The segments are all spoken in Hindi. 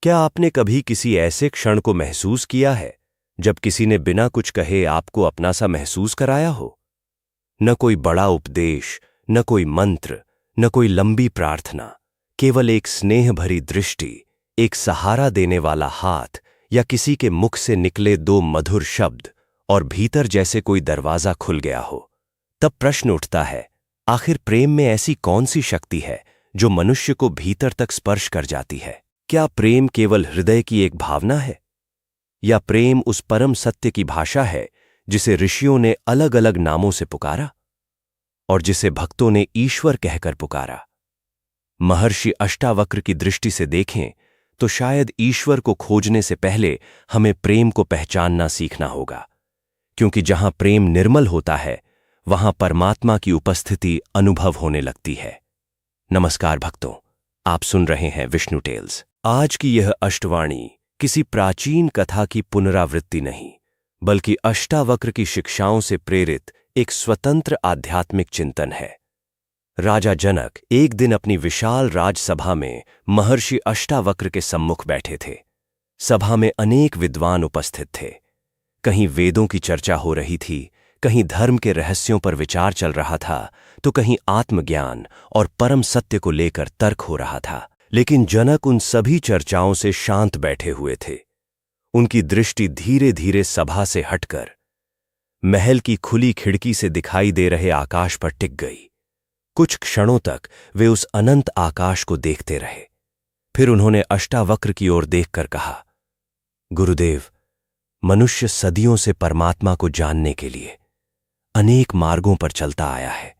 क्या आपने कभी किसी ऐसे क्षण को महसूस किया है जब किसी ने बिना कुछ कहे आपको अपना सा महसूस कराया हो? न कोई बड़ा उपदेश, न कोई मंत्र, न कोई लंबी प्रार्थना, केवल एक स्नेह भरी दृष्टि, एक सहारा देने वाला हाथ या किसी के मुख से निकले दो मधुर शब्द और भीतर जैसे कोई दरवाजा खुल गया हो। तब प्रश्न उठता है, आखिर प्रेम में ऐसी कौन सी शक्ति है जो मनुष्य को भीतर तक स्पर्श कर जाती है? क्या प्रेम केवल हृदय की एक भावना है, या प्रेम उस परम सत्य की भाषा है जिसे ऋषियों ने अलग अलग नामों से पुकारा और जिसे भक्तों ने ईश्वर कहकर पुकारा? महर्षि अष्टावक्र की दृष्टि से देखें तो शायद ईश्वर को खोजने से पहले हमें प्रेम को पहचानना सीखना होगा, क्योंकि जहां प्रेम निर्मल होता है वहां परमात्मा की उपस्थिति अनुभव होने लगती है। नमस्कार भक्तों, आप सुन रहे हैं विष्णु टेल्स। आज की यह अष्टवाणी किसी प्राचीन कथा की पुनरावृत्ति नहीं, बल्कि अष्टावक्र की शिक्षाओं से प्रेरित एक स्वतंत्र आध्यात्मिक चिंतन है। राजा जनक एक दिन अपनी विशाल राजसभा में महर्षि अष्टावक्र के सम्मुख बैठे थे। सभा में अनेक विद्वान उपस्थित थे। कहीं वेदों की चर्चा हो रही थी, कहीं धर्म के रहस्यों पर विचार चल रहा था, तो कहीं आत्मज्ञान और परम सत्य को लेकर तर्क हो रहा था। लेकिन जनक उन सभी चर्चाओं से शांत बैठे हुए थे। उनकी दृष्टि धीरे धीरे सभा से हटकर महल की खुली खिड़की से दिखाई दे रहे आकाश पर टिक गई। कुछ क्षणों तक वे उस अनंत आकाश को देखते रहे। फिर उन्होंने अष्टावक्र की ओर देखकर कहा, गुरुदेव, मनुष्य सदियों से परमात्मा को जानने के लिए अनेक मार्गों पर चलता आया है।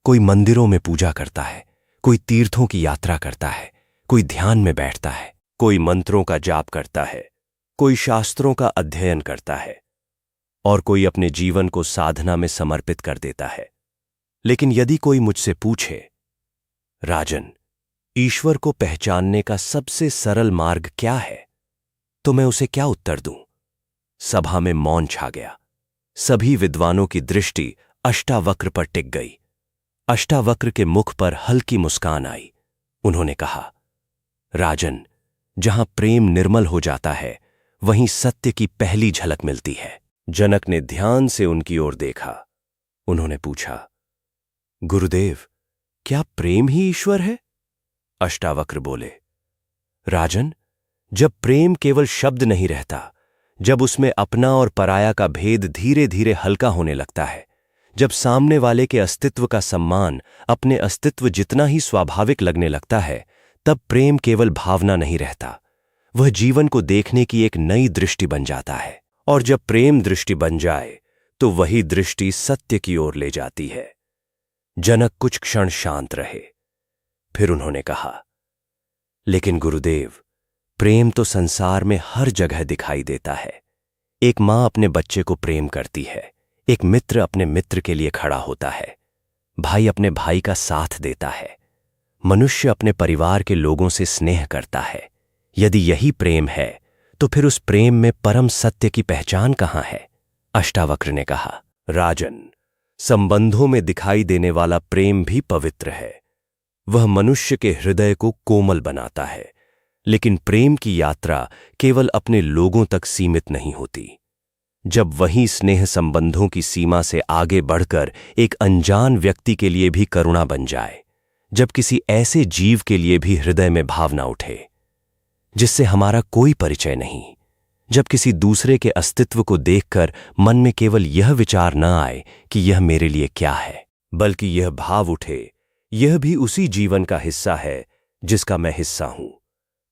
कोई मंदिरों में पूजा करता है, कोई तीर्थों की यात्रा करता है, कोई ध्यान में बैठता है, कोई मंत्रों का जाप करता है, कोई शास्त्रों का अध्ययन करता है और कोई अपने जीवन को साधना में समर्पित कर देता है। लेकिन यदि कोई मुझसे पूछे, राजन, ईश्वर को पहचानने का सबसे सरल मार्ग क्या है, तो मैं उसे क्या उत्तर दूं? सभा में मौन छा गया। सभी विद्वानों की दृष्टि अष्टावक्र पर टिक गई। अष्टावक्र के मुख पर हल्की मुस्कान आई। उन्होंने कहा, राजन, जहां प्रेम निर्मल हो जाता है वहीं सत्य की पहली झलक मिलती है। जनक ने ध्यान से उनकी ओर देखा। उन्होंने पूछा, गुरुदेव, क्या प्रेम ही ईश्वर है? अष्टावक्र बोले, राजन, जब प्रेम केवल शब्द नहीं रहता, जब उसमें अपना और पराया का भेद धीरे धीरे हल्का होने लगता है, जब सामने वाले के अस्तित्व का सम्मान अपने अस्तित्व जितना ही स्वाभाविक लगने लगता है, तब प्रेम केवल भावना नहीं रहता, वह जीवन को देखने की एक नई दृष्टि बन जाता है। और जब प्रेम दृष्टि बन जाए तो वही दृष्टि सत्य की ओर ले जाती है। जनक कुछ क्षण शांत रहे। फिर उन्होंने कहा, लेकिन गुरुदेव, प्रेम तो संसार में हर जगह दिखाई देता है। एक मां अपने बच्चे को प्रेम करती है, एक मित्र अपने मित्र के लिए खड़ा होता है, भाई अपने भाई का साथ देता है, मनुष्य अपने परिवार के लोगों से स्नेह करता है। यदि यही प्रेम है तो फिर उस प्रेम में परम सत्य की पहचान कहां है? अष्टावक्र ने कहा, राजन, संबंधों में दिखाई देने वाला प्रेम भी पवित्र है। वह मनुष्य के हृदय को कोमल बनाता है। लेकिन प्रेम की यात्रा केवल अपने लोगों तक सीमित नहीं होती। जब वही स्नेह संबंधों की सीमा से आगे बढ़कर एक अनजान व्यक्ति के लिए भी करुणा बन जाए, जब किसी ऐसे जीव के लिए भी हृदय में भावना उठे जिससे हमारा कोई परिचय नहीं, जब किसी दूसरे के अस्तित्व को देखकर मन में केवल यह विचार न आए कि यह मेरे लिए क्या है, बल्कि यह भाव उठे, यह भी उसी जीवन का हिस्सा है जिसका मैं हिस्सा हूं,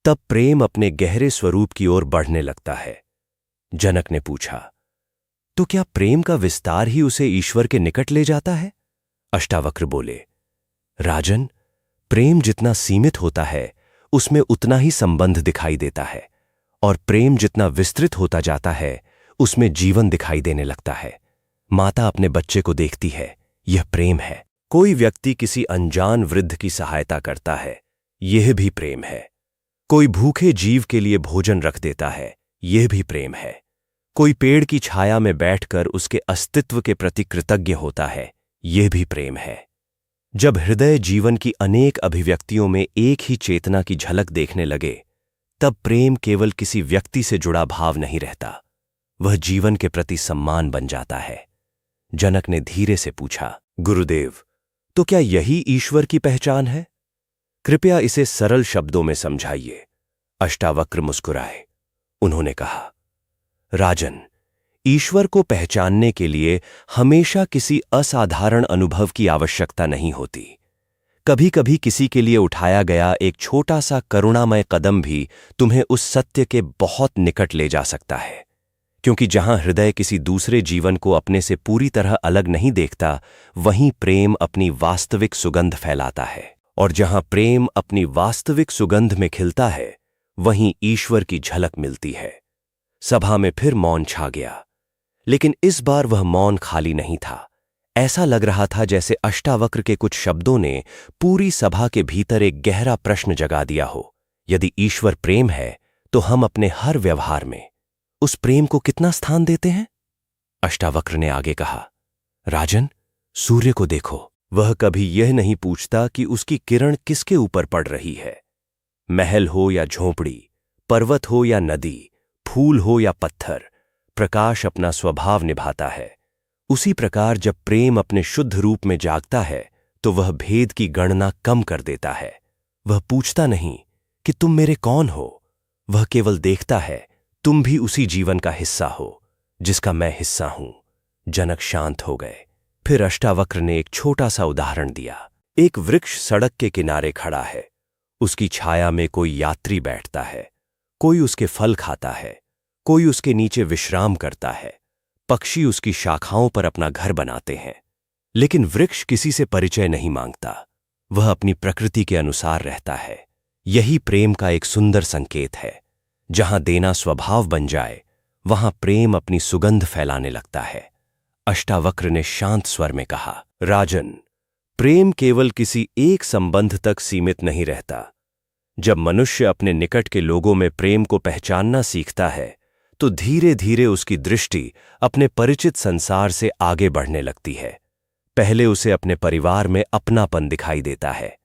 तब प्रेम अपने गहरे स्वरूप की ओर बढ़ने लगता है। जनक ने पूछा, तो क्या प्रेम का विस्तार ही उसे ईश्वर के निकट ले जाता है? अष्टावक्र बोले, राजन, प्रेम जितना सीमित होता है उसमें उतना ही संबंध दिखाई देता है, और प्रेम जितना विस्तृत होता जाता है उसमें जीवन दिखाई देने लगता है। माता अपने बच्चे को देखती है, यह प्रेम है। कोई व्यक्ति किसी अनजान वृद्ध की सहायता करता है, यह भी प्रेम है। कोई भूखे जीव के लिए भोजन रख देता है, यह भी प्रेम है। कोई पेड़ की छाया में बैठकर उसके अस्तित्व के प्रति कृतज्ञ होता है, यह भी प्रेम है। जब हृदय जीवन की अनेक अभिव्यक्तियों में एक ही चेतना की झलक देखने लगे, तब प्रेम केवल किसी व्यक्ति से जुड़ा भाव नहीं रहता, वह जीवन के प्रति सम्मान बन जाता है। जनक ने धीरे से पूछा, गुरुदेव, तो क्या यही ईश्वर की पहचान है? कृपया इसे सरल शब्दों में समझाइए। अष्टावक्र मुस्कुराए। उन्होंने कहा, राजन, ईश्वर को पहचानने के लिए हमेशा किसी असाधारण अनुभव की आवश्यकता नहीं होती। कभी कभी किसी के लिए उठाया गया एक छोटा सा करुणामय कदम भी तुम्हें उस सत्य के बहुत निकट ले जा सकता है, क्योंकि जहां हृदय किसी दूसरे जीवन को अपने से पूरी तरह अलग नहीं देखता, वहीं प्रेम अपनी वास्तविक सुगंध फैलाता है, और जहां प्रेम अपनी वास्तविक सुगंध में खिलता है, वहीं ईश्वर की झलक मिलती है। सभा में फिर मौन छा गया, लेकिन इस बार वह मौन खाली नहीं था। ऐसा लग रहा था जैसे अष्टावक्र के कुछ शब्दों ने पूरी सभा के भीतर एक गहरा प्रश्न जगा दिया हो। यदि ईश्वर प्रेम है, तो हम अपने हर व्यवहार में उस प्रेम को कितना स्थान देते हैं? अष्टावक्र ने आगे कहा, राजन, सूर्य को देखो, वह कभी यह नहीं पूछता कि उसकी किरण किसके ऊपर पड़ रही है। महल हो या झोंपड़ी, पर्वत हो या नदी, फूल हो या पत्थर, प्रकाश अपना स्वभाव निभाता है। उसी प्रकार जब प्रेम अपने शुद्ध रूप में जागता है, तो वह भेद की गणना कम कर देता है। वह पूछता नहीं कि तुम मेरे कौन हो, वह केवल देखता है तुम भी उसी जीवन का हिस्सा हो जिसका मैं हिस्सा हूं। जनक शांत हो गए। फिर अष्टावक्र ने एक छोटा सा उदाहरण दिया। एक वृक्ष सड़क के किनारे खड़ा है, उसकी छाया में कोई यात्री बैठता है, कोई उसके फल खाता है, कोई उसके नीचे विश्राम करता है, पक्षी उसकी शाखाओं पर अपना घर बनाते हैं। लेकिन वृक्ष किसी से परिचय नहीं मांगता, वह अपनी प्रकृति के अनुसार रहता है। यही प्रेम का एक सुंदर संकेत है। जहां देना स्वभाव बन जाए, वहां प्रेम अपनी सुगंध फैलाने लगता है। अष्टावक्र ने शांत स्वर में कहा, राजन, प्रेम केवल किसी एक संबंध तक सीमित नहीं रहता। जब मनुष्य अपने निकट के लोगों में प्रेम को पहचानना सीखता है, तो धीरे धीरे उसकी दृष्टि अपने परिचित संसार से आगे बढ़ने लगती है। पहले उसे अपने परिवार में अपनापन दिखाई देता है,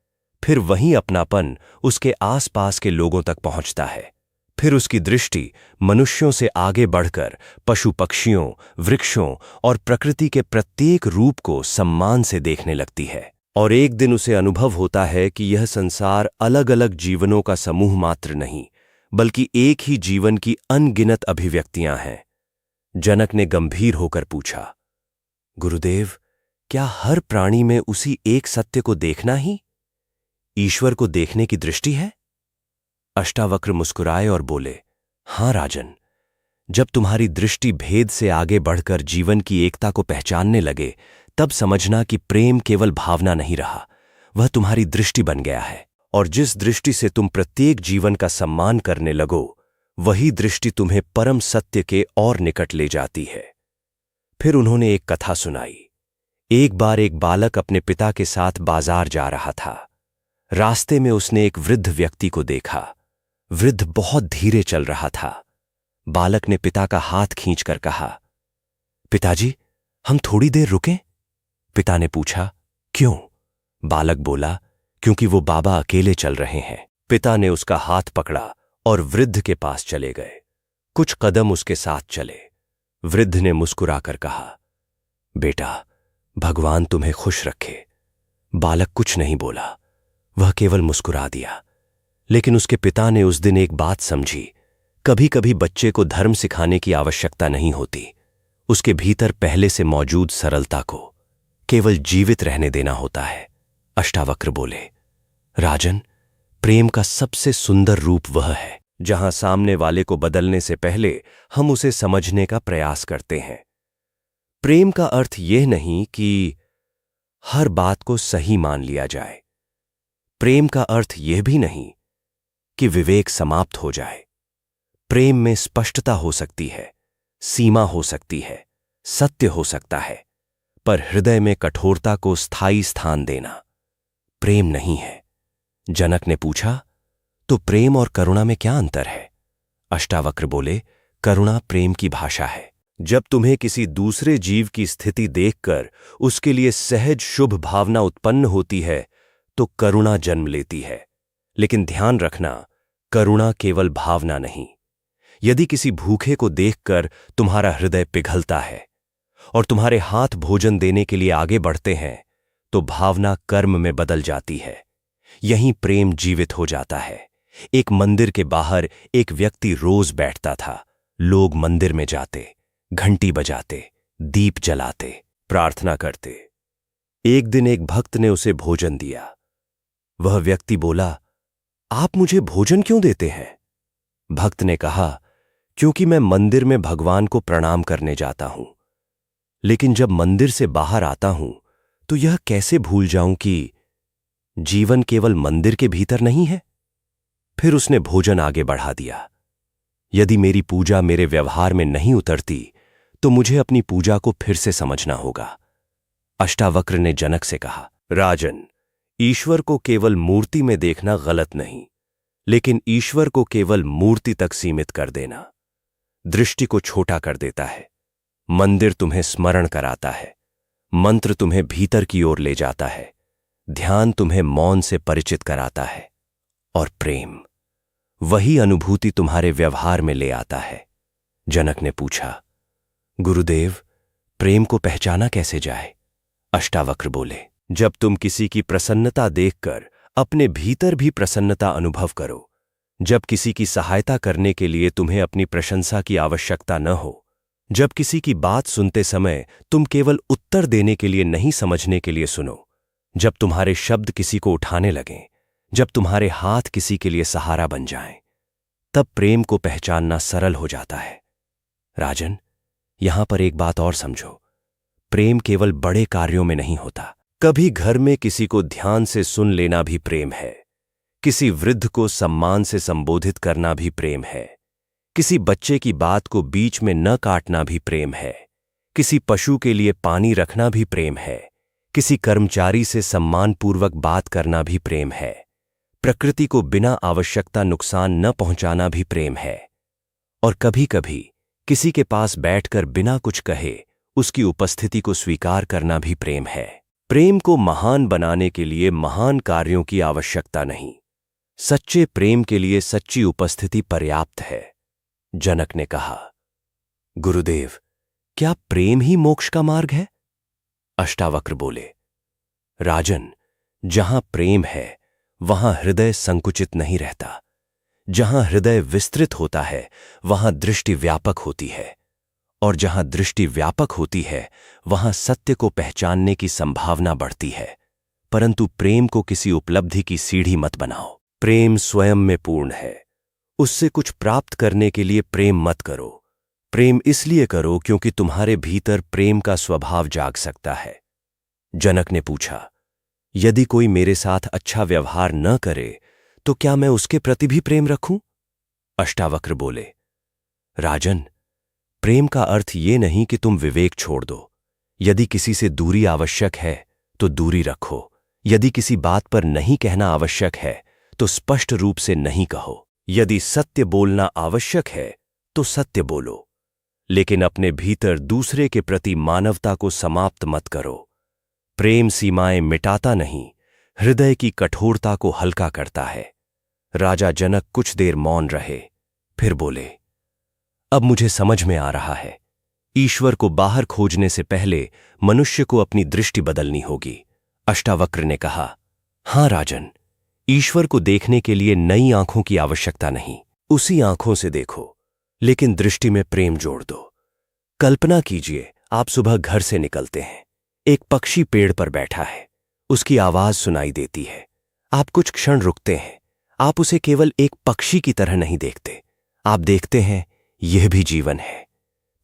फिर वही अपनापन उसके आसपास के लोगों तक पहुंचता है। फिर उसकी दृष्टि मनुष्यों से आगे बढ़कर पशु पक्षियों, वृक्षों और प्रकृति के प्रत्येक रूप को सम्मान से देखने लगती है। और एक दिन उसे अनुभव होता है कि यह संसार अलग अलग जीवनों का समूह मात्र नहीं, बल्कि एक ही जीवन की अनगिनत अभिव्यक्तियां हैं। जनक ने गंभीर होकर पूछा, गुरुदेव, क्या हर प्राणी में उसी एक सत्य को देखना ही ईश्वर को देखने की दृष्टि है? अष्टावक्र मुस्कुराए और बोले, हां राजन, जब तुम्हारी दृष्टि भेद से आगे बढ़कर जीवन की एकता को पहचानने लगे, तब समझना कि प्रेम केवल भावना नहीं रहा, वह तुम्हारी दृष्टि बन गया है। और जिस दृष्टि से तुम प्रत्येक जीवन का सम्मान करने लगो, वही दृष्टि तुम्हें परम सत्य के और निकट ले जाती है। फिर उन्होंने एक कथा सुनाई। एक बार एक बालक अपने पिता के साथ बाजार जा रहा था। रास्ते में उसने एक वृद्ध व्यक्ति को देखा। वृद्ध बहुत धीरे चल रहा था। बालक ने पिता का हाथ खींचकर कहा, पिताजी, हम थोड़ी देर रुकें? पिता ने पूछा, क्यों? बालक बोला, क्योंकि वो बाबा अकेले चल रहे हैं। पिता ने उसका हाथ पकड़ा और वृद्ध के पास चले गए। कुछ कदम उसके साथ चले। वृद्ध ने मुस्कुराकर कहा, बेटा, भगवान तुम्हें खुश रखे। बालक कुछ नहीं बोला, वह केवल मुस्कुरा दिया। लेकिन उसके पिता ने उस दिन एक बात समझी। कभी कभी बच्चे को धर्म सिखाने की आवश्यकता नहीं होती, उसके भीतर पहले से मौजूद सरलता को केवल जीवित रहने देना होता है। अष्टावक्र बोले, राजन, प्रेम का सबसे सुंदर रूप वह है जहां सामने वाले को बदलने से पहले हम उसे समझने का प्रयास करते हैं। प्रेम का अर्थ यह नहीं कि हर बात को सही मान लिया जाए। प्रेम का अर्थ यह भी नहीं कि विवेक समाप्त हो जाए। प्रेम में स्पष्टता हो सकती है, सीमा हो सकती है, सत्य हो सकता है, पर हृदय में कठोरता को स्थायी स्थान देना प्रेम नहीं है। जनक ने पूछा, तो प्रेम और करुणा में क्या अंतर है? अष्टावक्र बोले, करुणा प्रेम की भाषा है। जब तुम्हें किसी दूसरे जीव की स्थिति देखकर उसके लिए सहज शुभ भावना उत्पन्न होती है, तो करुणा जन्म लेती है। लेकिन ध्यान रखना, करुणा केवल भावना नहीं। यदि किसी भूखे को देखकर तुम्हारा हृदय पिघलता है और तुम्हारे हाथ भोजन देने के लिए आगे बढ़ते हैं, तो भावना कर्म में बदल जाती है। यहीं प्रेम जीवित हो जाता है। एक मंदिर के बाहर एक व्यक्ति रोज बैठता था। लोग मंदिर में जाते, घंटी बजाते, दीप जलाते, प्रार्थना करते। एक दिन एक भक्त ने उसे भोजन दिया। वह व्यक्ति बोला, आप मुझे भोजन क्यों देते हैं? भक्त ने कहा, क्योंकि मैं मंदिर में भगवान को प्रणाम करने जाता हूं, लेकिन जब मंदिर से बाहर आता हूं तो यह कैसे भूल जाऊं कि जीवन केवल मंदिर के भीतर नहीं है। फिर उसने भोजन आगे बढ़ा दिया। यदि मेरी पूजा मेरे व्यवहार में नहीं उतरती तो मुझे अपनी पूजा को फिर से समझना होगा। अष्टावक्र ने जनक से कहा, राजन, ईश्वर को केवल मूर्ति में देखना गलत नहीं, लेकिन ईश्वर को केवल मूर्ति तक सीमित कर देना दृष्टि को छोटा कर देता है। मंदिर तुम्हें स्मरण कराता है, मंत्र तुम्हें भीतर की ओर ले जाता है, ध्यान तुम्हें मौन से परिचित कराता है, और प्रेम वही अनुभूति तुम्हारे व्यवहार में ले आता है। जनक ने पूछा, गुरुदेव, प्रेम को पहचाना कैसे जाए? अष्टावक्र बोले, जब तुम किसी की प्रसन्नता देखकर अपने भीतर भी प्रसन्नता अनुभव करो, जब किसी की सहायता करने के लिए तुम्हें अपनी प्रशंसा की आवश्यकता न हो, जब किसी की बात सुनते समय तुम केवल उत्तर देने के लिए नहीं समझने के लिए सुनो, जब तुम्हारे शब्द किसी को उठाने लगें, जब तुम्हारे हाथ किसी के लिए सहारा बन जाएं, तब प्रेम को पहचानना सरल हो जाता है। राजन, यहां पर एक बात और समझो, प्रेम केवल बड़े कार्यों में नहीं होता। कभी घर में किसी को ध्यान से सुन लेना भी प्रेम है, किसी वृद्ध को सम्मान से संबोधित करना भी प्रेम है, किसी बच्चे की बात को बीच में न काटना भी प्रेम है, किसी पशु के लिए पानी रखना भी प्रेम है, किसी कर्मचारी से सम्मानपूर्वक बात करना भी प्रेम है, प्रकृति को बिना आवश्यकता नुकसान न पहुंचाना भी प्रेम है, और कभी कभी किसी के पास बैठकर बिना कुछ कहे उसकी उपस्थिति को स्वीकार करना भी प्रेम है। प्रेम को महान बनाने के लिए महान कार्यों की आवश्यकता नहीं, सच्चे प्रेम के लिए सच्ची उपस्थिति पर्याप्त है। जनक ने कहा, गुरुदेव, क्या प्रेम ही मोक्ष का मार्ग है? अष्टावक्र बोले, राजन, जहां प्रेम है वहां हृदय संकुचित नहीं रहता। जहां हृदय विस्तृत होता है वहां दृष्टि व्यापक होती है, और जहां दृष्टि व्यापक होती है वहां सत्य को पहचानने की संभावना बढ़ती है। परंतु प्रेम को किसी उपलब्धि की सीढ़ी मत बनाओ। प्रेम स्वयं में पूर्ण है। उससे कुछ प्राप्त करने के लिए प्रेम मत करो। प्रेम इसलिए करो क्योंकि तुम्हारे भीतर प्रेम का स्वभाव जाग सकता है। जनक ने पूछा, यदि कोई मेरे साथ अच्छा व्यवहार न करे तो क्या मैं उसके प्रति भी प्रेम रखूं? अष्टावक्र बोले, राजन, प्रेम का अर्थ ये नहीं कि तुम विवेक छोड़ दो। यदि किसी से दूरी आवश्यक है तो दूरी रखो। यदि किसी बात पर नहीं कहना आवश्यक है तो स्पष्ट रूप से नहीं कहो। यदि सत्य बोलना आवश्यक है तो सत्य बोलो, लेकिन अपने भीतर दूसरे के प्रति मानवता को समाप्त मत करो। प्रेम सीमाएं मिटाता नहीं, हृदय की कठोरता को हल्का करता है। राजा जनक कुछ देर मौन रहे, फिर बोले, अब मुझे समझ में आ रहा है। ईश्वर को बाहर खोजने से पहले मनुष्य को अपनी दृष्टि बदलनी होगी। अष्टावक्र ने कहा, हां राजन, ईश्वर को देखने के लिए नई आंखों की आवश्यकता नहीं, उसी आंखों से देखो, लेकिन दृष्टि में प्रेम जोड़ दो। कल्पना कीजिए, आप सुबह घर से निकलते हैं, एक पक्षी पेड़ पर बैठा है, उसकी आवाज सुनाई देती है। आप कुछ क्षण रुकते हैं, आप उसे केवल एक पक्षी की तरह नहीं देखते, आप देखते हैं यह भी जीवन है।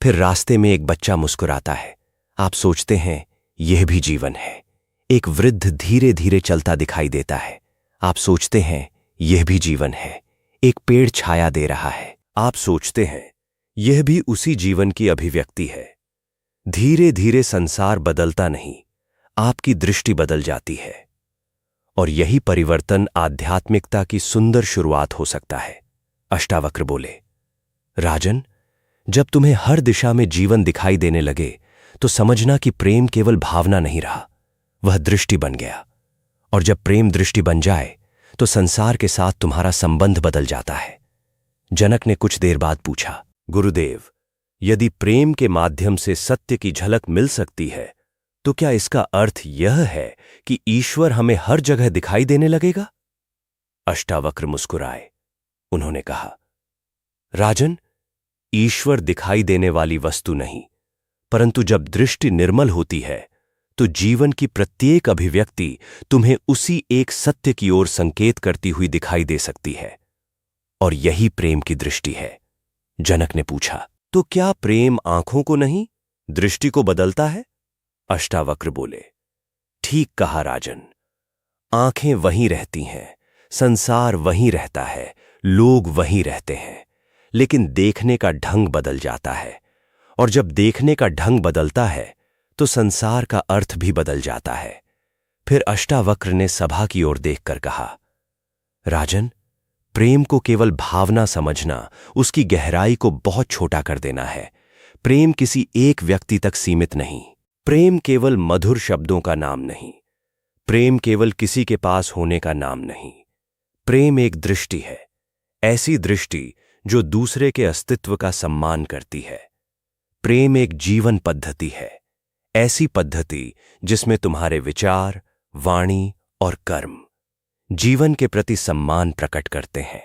फिर रास्ते में एक बच्चा मुस्कुराता है, आप सोचते हैं यह भी जीवन है। एक वृद्ध धीरे धीरे चलता दिखाई देता है, आप सोचते हैं यह भी जीवन है। एक पेड़ छाया दे रहा है, आप सोचते हैं यह भी उसी जीवन की अभिव्यक्ति है। धीरे धीरे संसार बदलता नहीं, आपकी दृष्टि बदल जाती है, और यही परिवर्तन आध्यात्मिकता की सुंदर शुरुआत हो सकता है। अष्टावक्र बोले, राजन, जब तुम्हें हर दिशा में जीवन दिखाई देने लगे तो समझना कि प्रेम केवल भावना नहीं रहा, वह दृष्टि बन गया। और जब प्रेम दृष्टि बन जाए तो संसार के साथ तुम्हारा संबंध बदल जाता है। जनक ने कुछ देर बाद पूछा, गुरुदेव, यदि प्रेम के माध्यम से सत्य की झलक मिल सकती है तो क्या इसका अर्थ यह है कि ईश्वर हमें हर जगह दिखाई देने लगेगा? अष्टावक्र मुस्कुराए। उन्होंने कहा, राजन, ईश्वर दिखाई देने वाली वस्तु नहीं, परंतु जब दृष्टि निर्मल होती है तो जीवन की प्रत्येक अभिव्यक्ति तुम्हें उसी एक सत्य की ओर संकेत करती हुई दिखाई दे सकती है, और यही प्रेम की दृष्टि है। जनक ने पूछा, तो क्या प्रेम आंखों को नहीं, दृष्टि को बदलता है? अष्टावक्र बोले, ठीक कहा राजन, आंखें वहीं रहती हैं, संसार वहीं रहता है, लोग वहीं रहते हैं, लेकिन देखने का ढंग बदल जाता है, और जब देखने का ढंग बदलता है तो संसार का अर्थ भी बदल जाता है। फिर अष्टावक्र ने सभा की ओर देखकर कहा, राजन, प्रेम को केवल भावना समझना उसकी गहराई को बहुत छोटा कर देना है। प्रेम किसी एक व्यक्ति तक सीमित नहीं। प्रेम केवल मधुर शब्दों का नाम नहीं। प्रेम केवल किसी के पास होने का नाम नहीं। प्रेम एक दृष्टि है, ऐसी दृष्टि जो दूसरे के अस्तित्व का सम्मान करती है। प्रेम एक जीवन पद्धति है, ऐसी पद्धति जिसमें तुम्हारे विचार, वाणी और कर्म जीवन के प्रति सम्मान प्रकट करते हैं।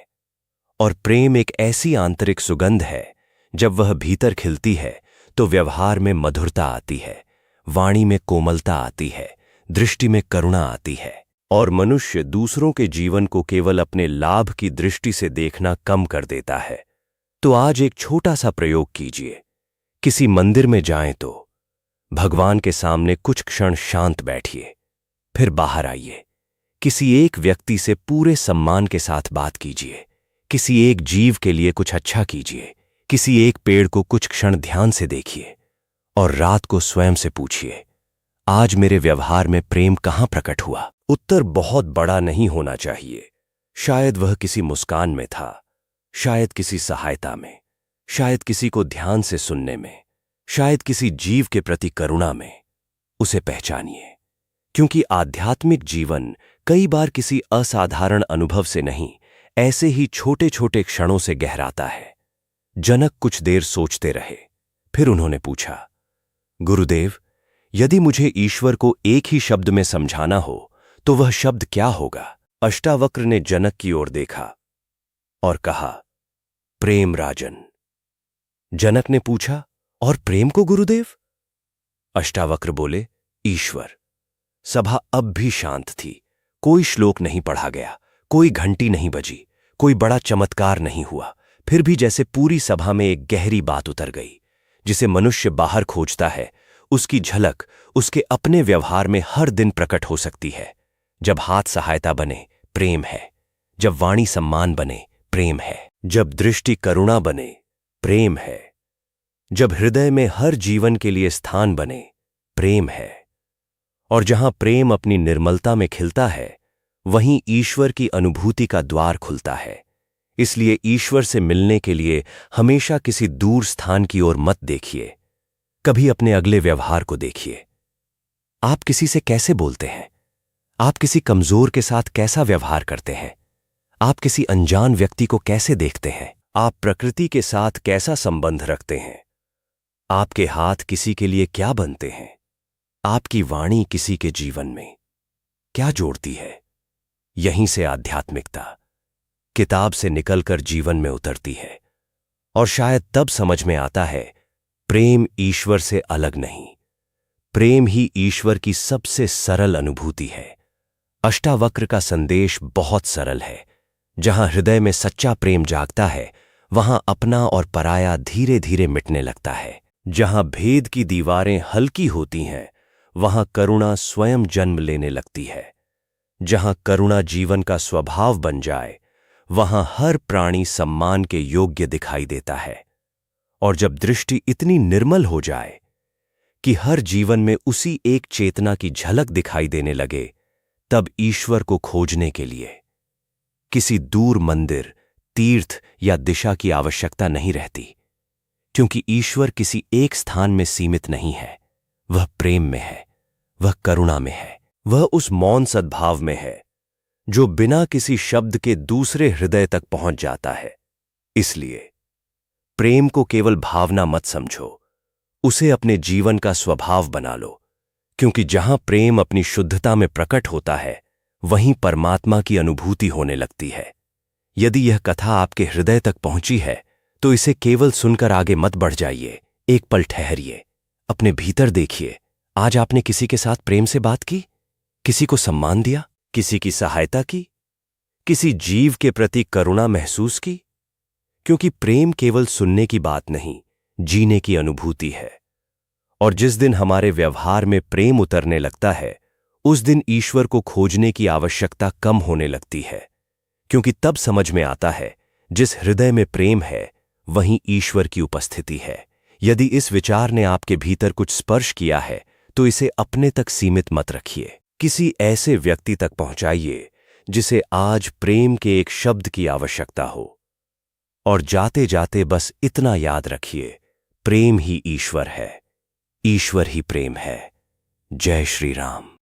और प्रेम एक ऐसी आंतरिक सुगंध है, जब वह भीतर खिलती है तो व्यवहार में मधुरता आती है, वाणी में कोमलता आती है, दृष्टि में करुणा आती है, और मनुष्य दूसरों के जीवन को केवल अपने लाभ की दृष्टि से देखना कम कर देता है। तो आज एक छोटा सा प्रयोग कीजिए। किसी मंदिर में जाएं तो भगवान के सामने कुछ क्षण शांत बैठिए, फिर बाहर आइए। किसी एक व्यक्ति से पूरे सम्मान के साथ बात कीजिए। किसी एक जीव के लिए कुछ अच्छा कीजिए। किसी एक पेड़ को कुछ क्षण ध्यान से देखिए, और रात को स्वयं से पूछिए, आज मेरे व्यवहार में प्रेम कहां प्रकट हुआ? उत्तर बहुत बड़ा नहीं होना चाहिए। शायद वह किसी मुस्कान में था, शायद किसी सहायता में, शायद किसी को ध्यान से सुनने में, शायद किसी जीव के प्रति करुणा में। उसे पहचानिए, क्योंकि आध्यात्मिक जीवन कई बार किसी असाधारण अनुभव से नहीं, ऐसे ही छोटे छोटे क्षणों से गहराता है। जनक कुछ देर सोचते रहे, फिर उन्होंने पूछा, गुरुदेव, यदि मुझे ईश्वर को एक ही शब्द में समझाना हो तो वह शब्द क्या होगा? अष्टावक्र ने जनक की ओर देखा और कहा, प्रेम राजन। जनक ने पूछा, और प्रेम को गुरुदेव? अष्टावक्र बोले, ईश्वर। सभा अब भी शांत थी। कोई श्लोक नहीं पढ़ा गया, कोई घंटी नहीं बजी, कोई बड़ा चमत्कार नहीं हुआ। फिर भी जैसे पूरी सभा में एक गहरी बात उतर गई। जिसे मनुष्य बाहर खोजता है, उसकी झलक उसके अपने व्यवहार में हर दिन प्रकट हो सकती है। जब हाथ सहायता बने, प्रेम है। जब वाणी सम्मान बने, प्रेम है। जब दृष्टि करुणा बने, प्रेम है। जब हृदय में हर जीवन के लिए स्थान बने, प्रेम है। और जहां प्रेम अपनी निर्मलता में खिलता है, वहीं ईश्वर की अनुभूति का द्वार खुलता है। इसलिए ईश्वर से मिलने के लिए हमेशा किसी दूर स्थान की ओर मत देखिए, कभी अपने अगले व्यवहार को देखिए। आप किसी से कैसे बोलते हैं? आप किसी कमजोर के साथ कैसा व्यवहार करते हैं? आप किसी अनजान व्यक्ति को कैसे देखते हैं? आप प्रकृति के साथ कैसा संबंध रखते हैं? आपके हाथ किसी के लिए क्या बनते हैं? आपकी वाणी किसी के जीवन में क्या जोड़ती है? यहीं से आध्यात्मिकता किताब से निकलकर जीवन में उतरती है, और शायद तब समझ में आता है, प्रेम ईश्वर से अलग नहीं, प्रेम ही ईश्वर की सबसे सरल अनुभूति है। अष्टावक्र का संदेश बहुत सरल है। जहां हृदय में सच्चा प्रेम जागता है, वहां अपना और पराया धीरे धीरे मिटने लगता है। जहां भेद की दीवारें हल्की होती हैं, वहां करुणा स्वयं जन्म लेने लगती है। जहां करुणा जीवन का स्वभाव बन जाए, वहां हर प्राणी सम्मान के योग्य दिखाई देता है। और जब दृष्टि इतनी निर्मल हो जाए कि हर जीवन में उसी एक चेतना की झलक दिखाई देने लगे, तब ईश्वर को खोजने के लिए किसी दूर मंदिर, तीर्थ या दिशा की आवश्यकता नहीं रहती, क्योंकि ईश्वर किसी एक स्थान में सीमित नहीं है। वह प्रेम में है, वह करुणा में है, वह उस मौन सद्भाव में है जो बिना किसी शब्द के दूसरे हृदय तक पहुंच जाता है। इसलिए प्रेम को केवल भावना मत समझो, उसे अपने जीवन का स्वभाव बना लो, क्योंकि जहां प्रेम अपनी शुद्धता में प्रकट होता है, वहीं परमात्मा की अनुभूति होने लगती है। यदि यह कथा आपके हृदय तक पहुंची है, तो इसे केवल सुनकर आगे मत बढ़ जाइए। एक पल ठहरिए, अपने भीतर देखिए। आज आपने किसी के साथ प्रेम से बात की, किसी को सम्मान दिया, किसी की सहायता की, किसी जीव के प्रति करुणा महसूस की? क्योंकि प्रेम केवल सुनने की बात नहीं, जीने की अनुभूति है। और जिस दिन हमारे व्यवहार में प्रेम उतरने लगता है, उस दिन ईश्वर को खोजने की आवश्यकता कम होने लगती है, क्योंकि तब समझ में आता है जिस हृदय में प्रेम है, वहीं ईश्वर की उपस्थिति है। यदि इस विचार ने आपके भीतर कुछ स्पर्श किया है, तो इसे अपने तक सीमित मत रखिए। किसी ऐसे व्यक्ति तक पहुंचाइए जिसे आज प्रेम के एक शब्द की आवश्यकता हो। और जाते जाते बस इतना याद रखिए, प्रेम ही ईश्वर है, ईश्वर ही प्रेम है। जय श्री राम।